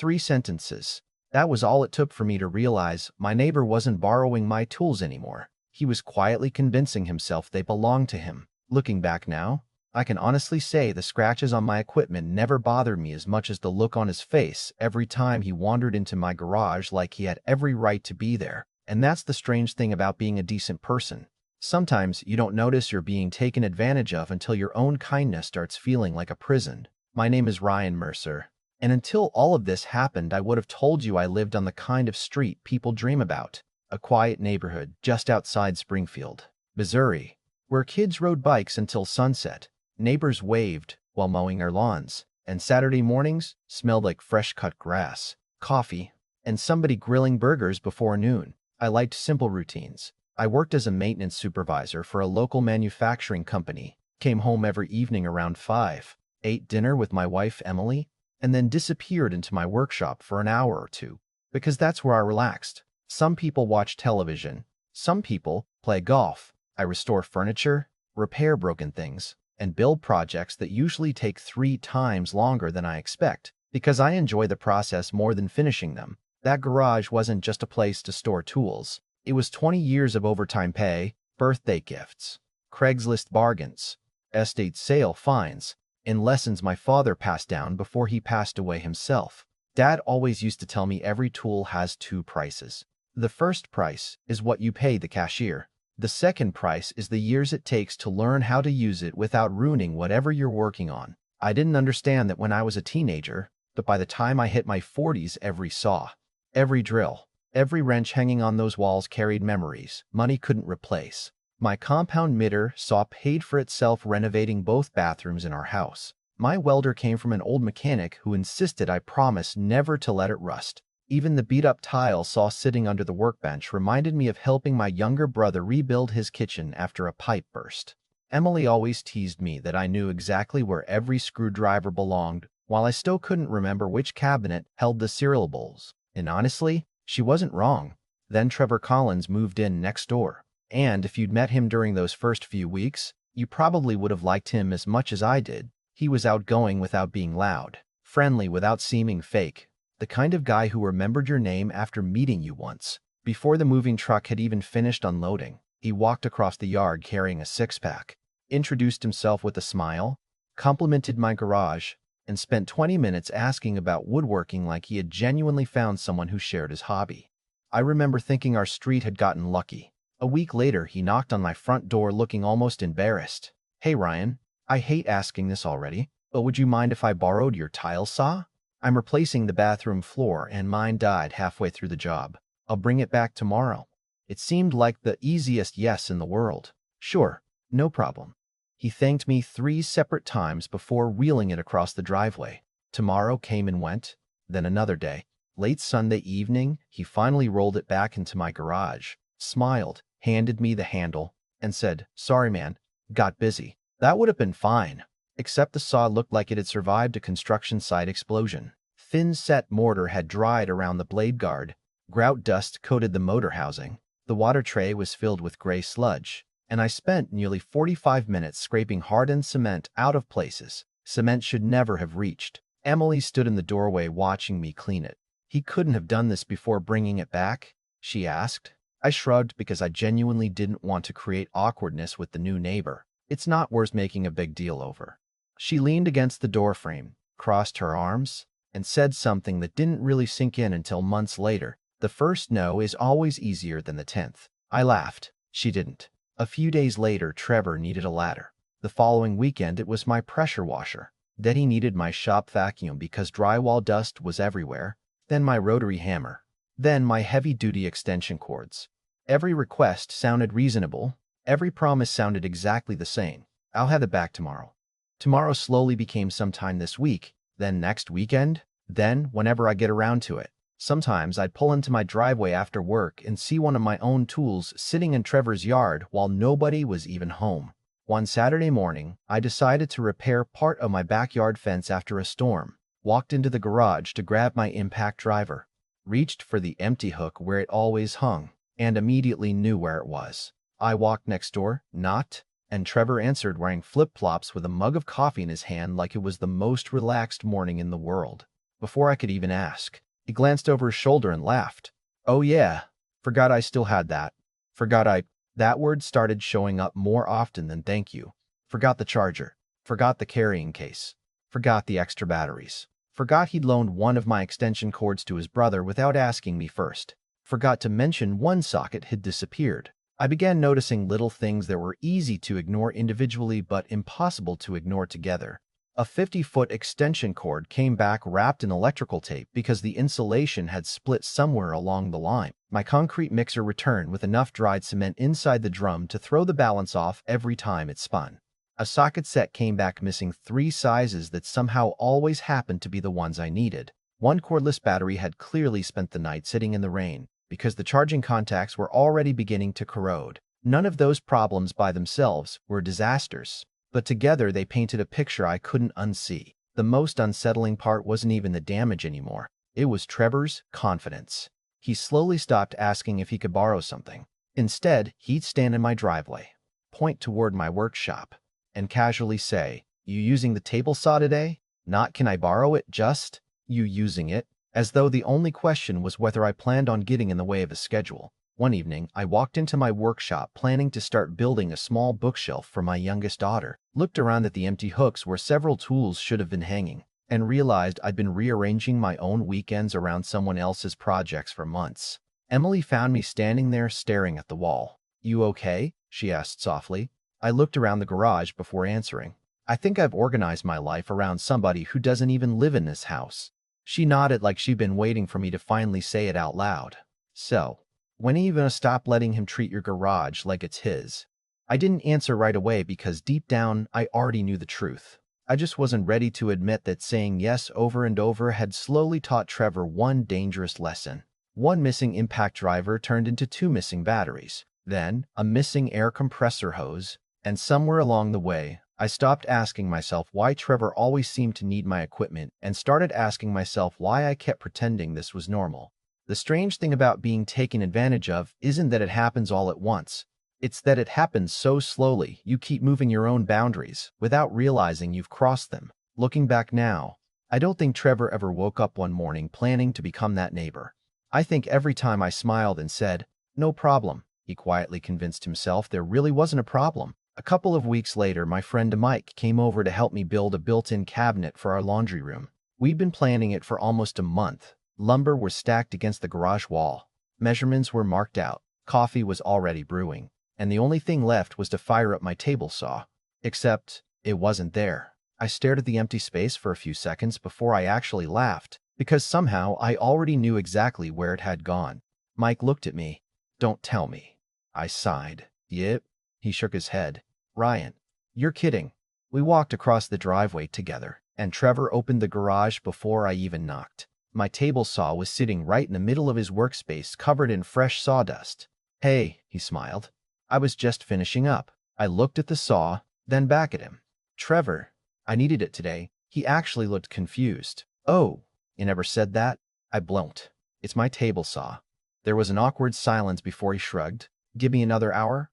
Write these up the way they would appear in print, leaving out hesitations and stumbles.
3 sentences. That was all it took for me to realize my neighbor wasn't borrowing my tools anymore. He was quietly convincing himself they belonged to him. Looking back now, I can honestly say the scratches on my equipment never bothered me as much as the look on his face every time he wandered into my garage like he had every right to be there. And that's the strange thing about being a decent person. Sometimes you don't notice you're being taken advantage of until your own kindness starts feeling like a prison. My name is Ryan Mercer. And until all of this happened, I would have told you I lived on the kind of street people dream about. A quiet neighborhood just outside Springfield, Missouri, where kids rode bikes until sunset, neighbors waved while mowing their lawns, and Saturday mornings smelled like fresh-cut grass, coffee, and somebody grilling burgers before noon. I liked simple routines. I worked as a maintenance supervisor for a local manufacturing company, came home every evening around 5, ate dinner with my wife Emily, and then disappeared into my workshop for an hour or two, because that's where I relaxed. Some people watch television. Some people play golf. I restore furniture, repair broken things, and build projects that usually take 3 times longer than I expect, because I enjoy the process more than finishing them. That garage wasn't just a place to store tools. It was 20 years of overtime pay, birthday gifts, Craigslist bargains, estate sale finds, and lessons my father passed down before he passed away himself. Dad always used to tell me every tool has 2 prices. The first price is what you pay the cashier. The second price is the years it takes to learn how to use it without ruining whatever you're working on. I didn't understand that when I was a teenager, but by the time I hit my 40s, every saw, every drill, every wrench hanging on those walls carried memories money couldn't replace. My compound miter saw paid for itself renovating both bathrooms in our house. My welder came from an old mechanic who insisted I promise never to let it rust. Even the beat-up tile saw sitting under the workbench reminded me of helping my younger brother rebuild his kitchen after a pipe burst. Emily always teased me that I knew exactly where every screwdriver belonged, while I still couldn't remember which cabinet held the cereal bowls. And honestly, she wasn't wrong. Then Trevor Collins moved in next door. And if you'd met him during those first few weeks, you probably would have liked him as much as I did. He was outgoing without being loud, friendly without seeming fake, the kind of guy who remembered your name after meeting you once. Before the moving truck had even finished unloading, he walked across the yard carrying a 6-pack, introduced himself with a smile, complimented my garage, and spent 20 minutes asking about woodworking like he had genuinely found someone who shared his hobby. I remember thinking our street had gotten lucky. A week later, he knocked on my front door looking almost embarrassed. "Hey Ryan, I hate asking this already, but would you mind if I borrowed your tile saw? I'm replacing the bathroom floor and mine died halfway through the job. I'll bring it back tomorrow." It seemed like the easiest yes in the world. "Sure, no problem." He thanked me 3 separate times before wheeling it across the driveway. Tomorrow came and went, then another day. Late Sunday evening, he finally rolled it back into my garage, smiled, handed me the handle, and said, "Sorry man, got busy." That would have been fine, except the saw looked like it had survived a construction site explosion. Thin set mortar had dried around the blade guard, grout dust coated the motor housing, the water tray was filled with gray sludge, and I spent nearly 45 minutes scraping hardened cement out of places cement should never have reached. Emily stood in the doorway watching me clean it. "He couldn't have done this before bringing it back?" she asked. I shrugged because I genuinely didn't want to create awkwardness with the new neighbor. "It's not worth making a big deal over." She leaned against the doorframe, crossed her arms, and said something that didn't really sink in until months later. "The first no is always easier than the 10th. I laughed. She didn't. A few days later, Trevor needed a ladder. The following weekend, it was my pressure washer. Then he needed my shop vacuum because drywall dust was everywhere. Then my rotary hammer. Then my heavy-duty extension cords. Every request sounded reasonable. Every promise sounded exactly the same. "I'll have it back tomorrow." Tomorrow slowly became sometime this week, then next weekend, then whenever I get around to it. Sometimes I'd pull into my driveway after work and see one of my own tools sitting in Trevor's yard while nobody was even home. One Saturday morning, I decided to repair part of my backyard fence after a storm, walked into the garage to grab my impact driver, reached for the empty hook where it always hung, and immediately knew where it was. I walked next door, knocked, and Trevor answered wearing flip-flops with a mug of coffee in his hand like it was the most relaxed morning in the world. Before I could even ask, he glanced over his shoulder and laughed. Oh yeah, forgot I still had that. Forgot I... That word started showing up more often than thank you. Forgot the charger. Forgot the carrying case. Forgot the extra batteries. Forgot he'd loaned one of my extension cords to his brother without asking me first. Forgot to mention one socket had disappeared. I began noticing little things that were easy to ignore individually but impossible to ignore together. A 50-foot extension cord came back wrapped in electrical tape because the insulation had split somewhere along the line. My concrete mixer returned with enough dried cement inside the drum to throw the balance off every time it spun. A socket set came back missing 3 sizes that somehow always happened to be the ones I needed. One cordless battery had clearly spent the night sitting in the rain because the charging contacts were already beginning to corrode. None of those problems by themselves were disasters, but together they painted a picture I couldn't unsee. The most unsettling part wasn't even the damage anymore. It was Trevor's confidence. He slowly stopped asking if he could borrow something. Instead, he'd stand in my driveway, point toward my workshop, and casually say, "You using the table saw today? Not can I borrow it, just you using it?" As though the only question was whether I planned on getting in the way of his schedule. One evening, I walked into my workshop planning to start building a small bookshelf for my youngest daughter, looked around at the empty hooks where several tools should have been hanging, and realized I'd been rearranging my own weekends around someone else's projects for months. Emily found me standing there staring at the wall. "You okay?" she asked softly. I looked around the garage before answering. "I think I've organized my life around somebody who doesn't even live in this house." She nodded like she'd been waiting for me to finally say it out loud. "So, when are you gonna stop letting him treat your garage like it's his?" I didn't answer right away because deep down I already knew the truth. I just wasn't ready to admit that saying yes over and over had slowly taught Trevor one dangerous lesson. One missing impact driver turned into 2 missing batteries, then a missing air compressor hose, and somewhere along the way, I stopped asking myself why Trevor always seemed to need my equipment and started asking myself why I kept pretending this was normal. The strange thing about being taken advantage of isn't that it happens all at once. It's that it happens so slowly you keep moving your own boundaries without realizing you've crossed them. Looking back now, I don't think Trevor ever woke up one morning planning to become that neighbor. I think every time I smiled and said, "No problem," he quietly convinced himself there really wasn't a problem. A couple of weeks later, my friend Mike came over to help me build a built-in cabinet for our laundry room. We'd been planning it for almost a month. Lumber was stacked against the garage wall. Measurements were marked out. Coffee was already brewing. And the only thing left was to fire up my table saw. Except, it wasn't there. I stared at the empty space for a few seconds before I actually laughed, because somehow I already knew exactly where it had gone. Mike looked at me. "Don't tell me." I sighed. "Yep." He shook his head. "Ryan, you're kidding." We walked across the driveway together, and Trevor opened the garage before I even knocked. My table saw was sitting right in the middle of his workspace, covered in fresh sawdust. "Hey," he smiled. I was just finishing up. I looked at the saw, then back at him. "Trevor, I needed it today." He actually looked confused. "Oh, you never said that?" I blinked. "It's my table saw." There was an awkward silence before he shrugged. "Give me another hour?"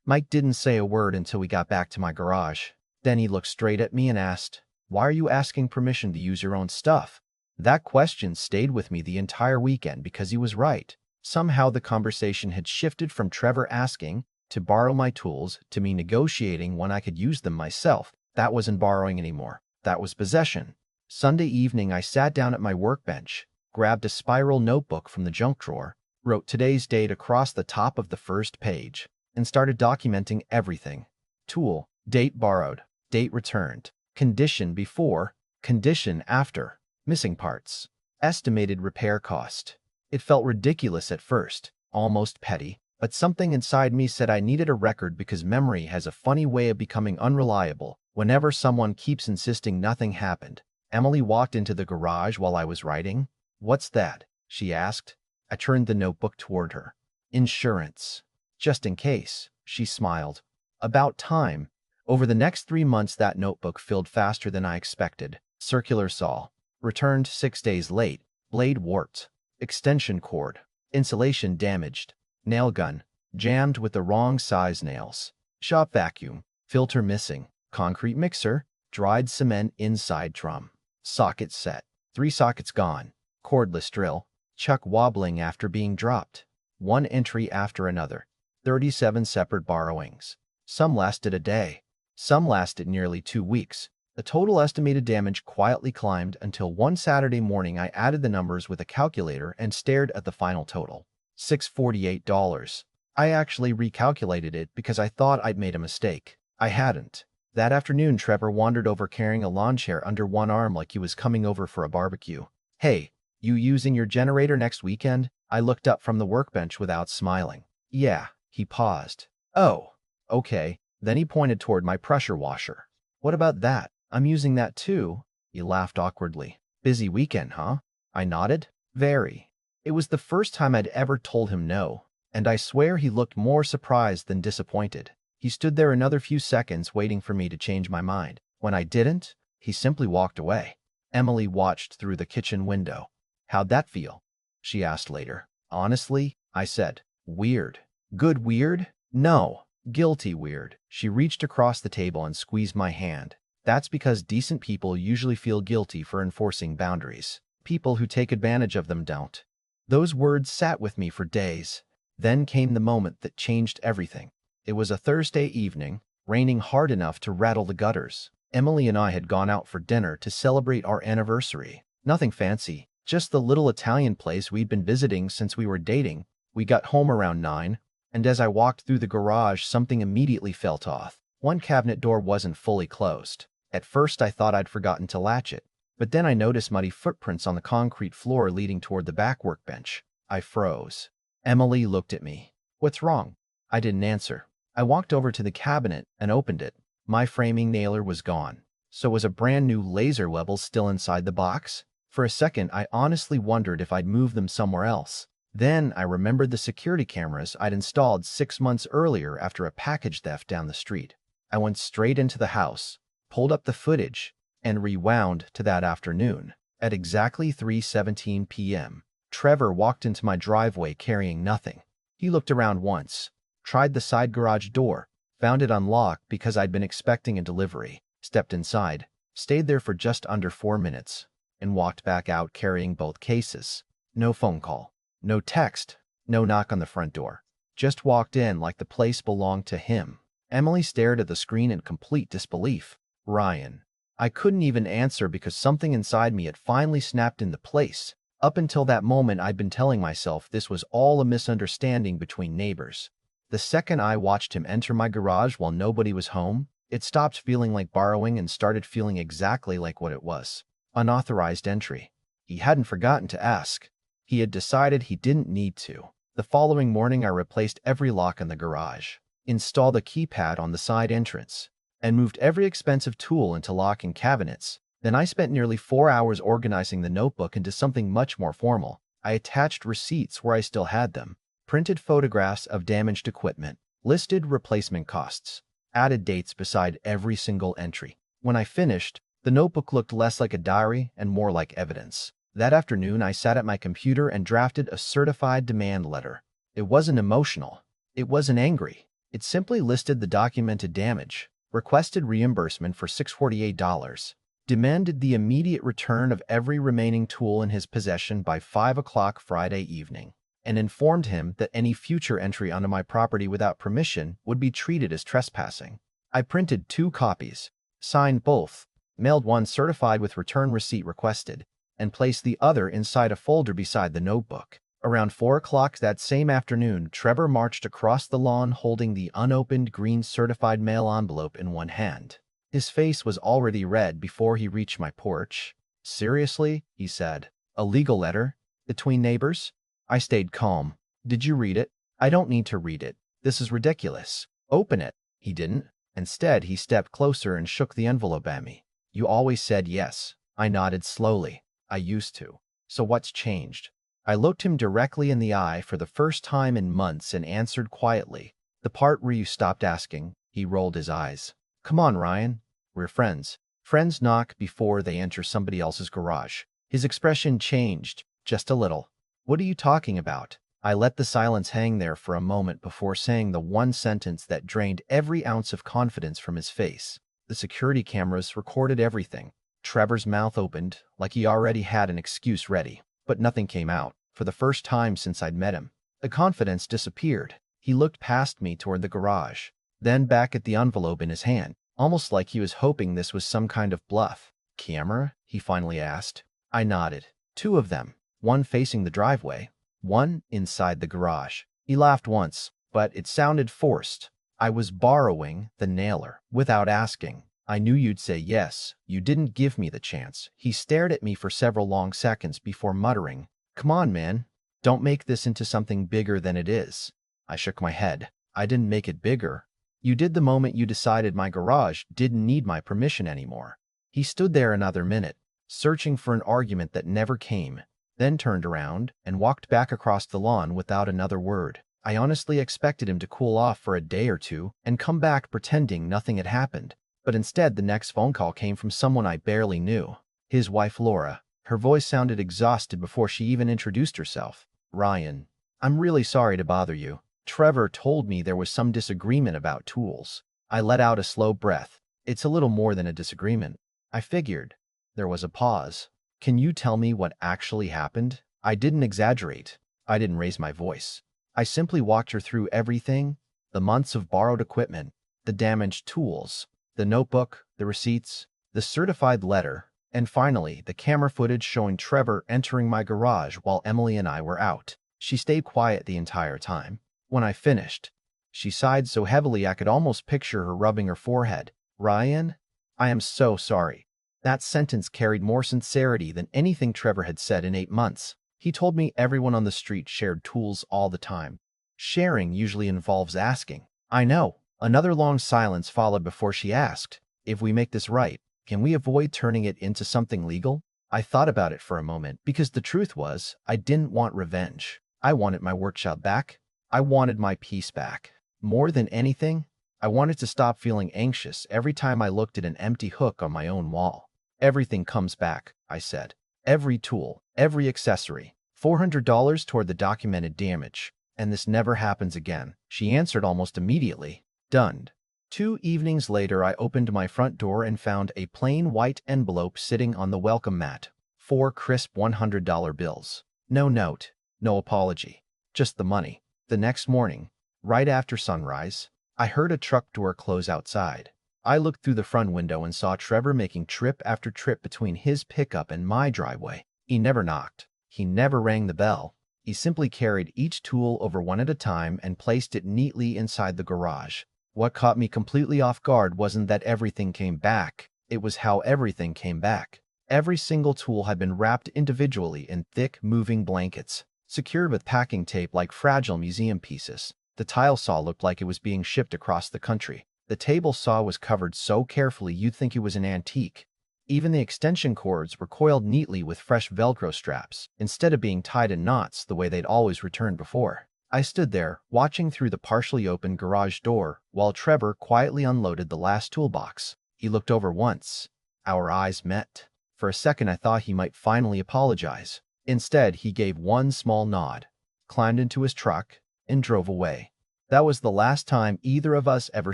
Mike didn't say a word until we got back to my garage. Then he looked straight at me and asked, "Why are you asking permission to use your own stuff?" That question stayed with me the entire weekend because he was right. Somehow the conversation had shifted from Trevor asking to borrow my tools to me negotiating when I could use them myself. That wasn't borrowing anymore. That was possession. Sunday evening, I sat down at my workbench, grabbed a spiral notebook from the junk drawer, wrote today's date across the top of the first page, and started documenting everything. Tool, date borrowed, date returned, condition before, condition after, missing parts, estimated repair cost. It felt ridiculous at first, almost petty, but something inside me said I needed a record because memory has a funny way of becoming unreliable whenever someone keeps insisting nothing happened. Emily walked into the garage while I was writing. "What's that?" she asked. I turned the notebook toward her. "Insurance. Just in case," she smiled. "About time." Over the next 3 months, that notebook filled faster than I expected. Circular saw. Returned 6 days late. Blade warped. Extension cord. Insulation damaged. Nail gun. Jammed with the wrong size nails. Shop vacuum. Filter missing. Concrete mixer. Dried cement inside drum. Socket set. 3 sockets gone. Cordless drill. Chuck wobbling after being dropped. One entry after another. 37 separate borrowings. Some lasted a day. Some lasted nearly 2 weeks. The total estimated damage quietly climbed until one Saturday morning I added the numbers with a calculator and stared at the final total. $648. I actually recalculated it because I thought I'd made a mistake. I hadn't. That afternoon, Trevor wandered over carrying a lawn chair under one arm like he was coming over for a barbecue. Hey, you using your generator next weekend? I looked up from the workbench without smiling. Yeah, he paused. Oh, okay. Then he pointed toward my pressure washer. What about that? I'm using that too. He laughed awkwardly. Busy weekend, huh? I nodded. Very. It was the first time I'd ever told him no, and I swear he looked more surprised than disappointed. He stood there another few seconds waiting for me to change my mind. When I didn't, he simply walked away. Emily watched through the kitchen window. How'd that feel? She asked later. Honestly, I said. Weird. Good weird? No. Guilty weird. She reached across the table and squeezed my hand. That's because decent people usually feel guilty for enforcing boundaries. People who take advantage of them don't. Those words sat with me for days. Then came the moment that changed everything. It was a Thursday evening, raining hard enough to rattle the gutters. Emily and I had gone out for dinner to celebrate our anniversary. Nothing fancy, just the little Italian place we'd been visiting since we were dating. We got home around 9, and as I walked through the garage, something immediately felt off. One cabinet door wasn't fully closed. At first, I thought I'd forgotten to latch it, but then I noticed muddy footprints on the concrete floor leading toward the back workbench. I froze. Emily looked at me. What's wrong? I didn't answer. I walked over to the cabinet and opened it. My framing nailer was gone. So was a brand new laser level still inside the box? For a second, I honestly wondered if I'd moved them somewhere else. Then I remembered the security cameras I'd installed 6 months earlier after a package theft down the street. I went straight into the house, pulled up the footage, and rewound to that afternoon. At exactly 3:17 p.m., Trevor walked into my driveway carrying nothing. He looked around once, tried the side garage door, found it unlocked because I'd been expecting a delivery, stepped inside, stayed there for just under 4 minutes, and walked back out carrying both cases. No phone call, no text, no knock on the front door. Just walked in like the place belonged to him. Emily stared at the screen in complete disbelief. Ryan. I couldn't even answer because something inside me had finally snapped into place. Up until that moment, I'd been telling myself this was all a misunderstanding between neighbors. The second I watched him enter my garage while nobody was home, it stopped feeling like borrowing and started feeling exactly like what it was. Unauthorized entry. He hadn't forgotten to ask. He had decided he didn't need to. The following morning, I replaced every lock in the garage, installed a keypad on the side entrance, and moved every expensive tool into locking cabinets. Then I spent nearly 4 hours organizing the notebook into something much more formal. I attached receipts where I still had them, printed photographs of damaged equipment, listed replacement costs, added dates beside every single entry. When I finished, the notebook looked less like a diary and more like evidence. That afternoon, I sat at my computer and drafted a certified demand letter. It wasn't emotional. It wasn't angry. It simply listed the documented damage, requested reimbursement for $648, demanded the immediate return of every remaining tool in his possession by 5 o'clock Friday evening, and informed him that any future entry onto my property without permission would be treated as trespassing. I printed 2 copies, signed both, mailed one certified with return receipt requested, and placed the other inside a folder beside the notebook. Around 4 o'clock that same afternoon, Trevor marched across the lawn holding the unopened green certified mail envelope in one hand. His face was already red before he reached my porch. Seriously, he said. A legal letter? Between neighbors? I stayed calm. Did you read it? I don't need to read it. This is ridiculous. Open it. He didn't. Instead, he stepped closer and shook the envelope at me. You always said yes. I nodded slowly. I used to. So what's changed? I looked him directly in the eye for the first time in months and answered quietly. The part where you stopped asking. He rolled his eyes. Come on, Ryan. We're friends. Friends knock before they enter somebody else's garage. His expression changed, just a little. What are you talking about? I let the silence hang there for a moment before saying the one sentence that drained every ounce of confidence from his face. The security cameras recorded everything. Trevor's mouth opened, like he already had an excuse ready, but nothing came out. For the first time since I'd met him, the confidence disappeared. He looked past me toward the garage, then back at the envelope in his hand, almost like he was hoping this was some kind of bluff. "Camera?" he finally asked. I nodded. "Two of them, one facing the driveway, one inside the garage." He laughed once, but it sounded forced. "I was borrowing the nailer without asking. I knew you'd say yes. You didn't give me the chance." He stared at me for several long seconds before muttering, "Come on, man. Don't make this into something bigger than it is." I shook my head. "I didn't make it bigger. You did the moment you decided my garage didn't need my permission anymore." He stood there another minute, searching for an argument that never came, then turned around and walked back across the lawn without another word. I honestly expected him to cool off for a day or two and come back pretending nothing had happened. But instead, the next phone call came from someone I barely knew. His wife, Laura. Her voice sounded exhausted before she even introduced herself. "Ryan, I'm really sorry to bother you. Trevor told me there was some disagreement about tools." I let out a slow breath. "It's a little more than a disagreement." I figured. There was a pause. "Can you tell me what actually happened?" I didn't exaggerate. I didn't raise my voice. I simply walked her through everything: the months of borrowed equipment, the damaged tools, the notebook, the receipts, the certified letter, and finally, the camera footage showing Trevor entering my garage while Emily and I were out. She stayed quiet the entire time. When I finished, she sighed so heavily I could almost picture her rubbing her forehead. "Ryan, I am so sorry." That sentence carried more sincerity than anything Trevor had said in 8 months. He told me everyone on the street shared tools all the time. Sharing usually involves asking. "I know." Another long silence followed before she asked, "If we make this right, can we avoid turning it into something legal?" I thought about it for a moment, because the truth was, I didn't want revenge. I wanted my workshop back. I wanted my peace back. More than anything, I wanted to stop feeling anxious every time I looked at an empty hook on my own wall. "Everything comes back," I said. "Every tool, every accessory. $400 toward the documented damage. And this never happens again." She answered almost immediately. "Done." 2 evenings later, I opened my front door and found a plain white envelope sitting on the welcome mat. 4 crisp $100 bills. No note, no apology, just the money. The next morning, right after sunrise, I heard a truck door close outside. I looked through the front window and saw Trevor making trip after trip between his pickup and my driveway. He never knocked. He never rang the bell. He simply carried each tool over one at a time and placed it neatly inside the garage. What caught me completely off guard wasn't that everything came back. It was how everything came back. Every single tool had been wrapped individually in thick, moving blankets, secured with packing tape like fragile museum pieces. The tile saw looked like it was being shipped across the country. The table saw was covered so carefully you'd think it was an antique. Even the extension cords were coiled neatly with fresh Velcro straps, instead of being tied in knots the way they'd always returned before. I stood there, watching through the partially open garage door, while Trevor quietly unloaded the last toolbox. He looked over once. Our eyes met. For a second I thought he might finally apologize. Instead, he gave one small nod, climbed into his truck, and drove away. That was the last time either of us ever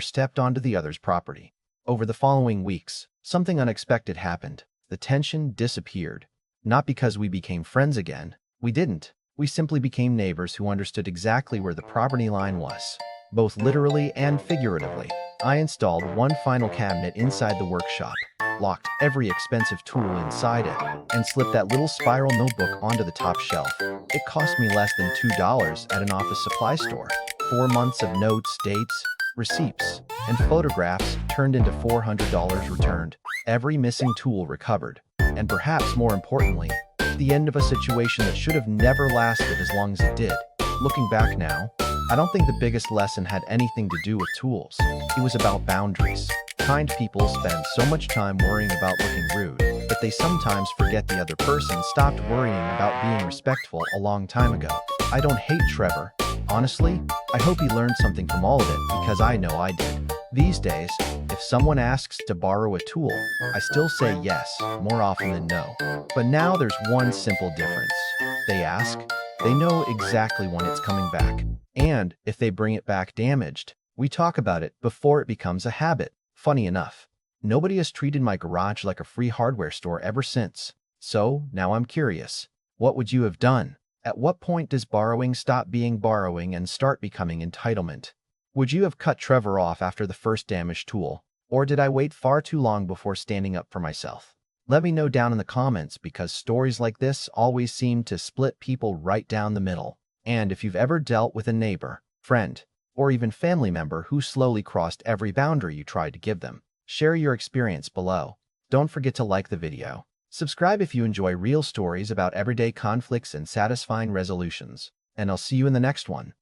stepped onto the other's property. Over the following weeks, something unexpected happened. The tension disappeared. Not because we became friends again. We didn't. We simply became neighbors who understood exactly where the property line was, both literally and figuratively. I installed one final cabinet inside the workshop, locked every expensive tool inside it, and slipped that little spiral notebook onto the top shelf. It cost me less than $2 at an office supply store. 4 months of notes, dates, receipts, and photographs turned into $400 returned. Every missing tool recovered. And perhaps more importantly, the end of a situation that should have never lasted as long as it did. Looking back now, I don't think the biggest lesson had anything to do with tools. It was about boundaries. Kind people spend so much time worrying about looking rude, that they sometimes forget the other person stopped worrying about being respectful a long time ago. I don't hate Trevor. Honestly, I hope he learned something from all of it, because I know I did. These days, if someone asks to borrow a tool, I still say yes, more often than no. But now there's one simple difference. They ask, they know exactly when it's coming back. And if they bring it back damaged, we talk about it before it becomes a habit. Funny enough, Nobody has treated my garage like a free hardware store ever since. So, now I'm curious. What would you have done? At what point does borrowing stop being borrowing and start becoming entitlement? Would you have cut Trevor off after the first damaged tool? Or did I wait far too long before standing up for myself? Let me know down in the comments because stories like this always seem to split people right down the middle. And if you've ever dealt with a neighbor, friend, or even family member who slowly crossed every boundary you tried to give them, share your experience below. Don't forget to like the video. Subscribe if you enjoy real stories about everyday conflicts and satisfying resolutions. And I'll see you in the next one.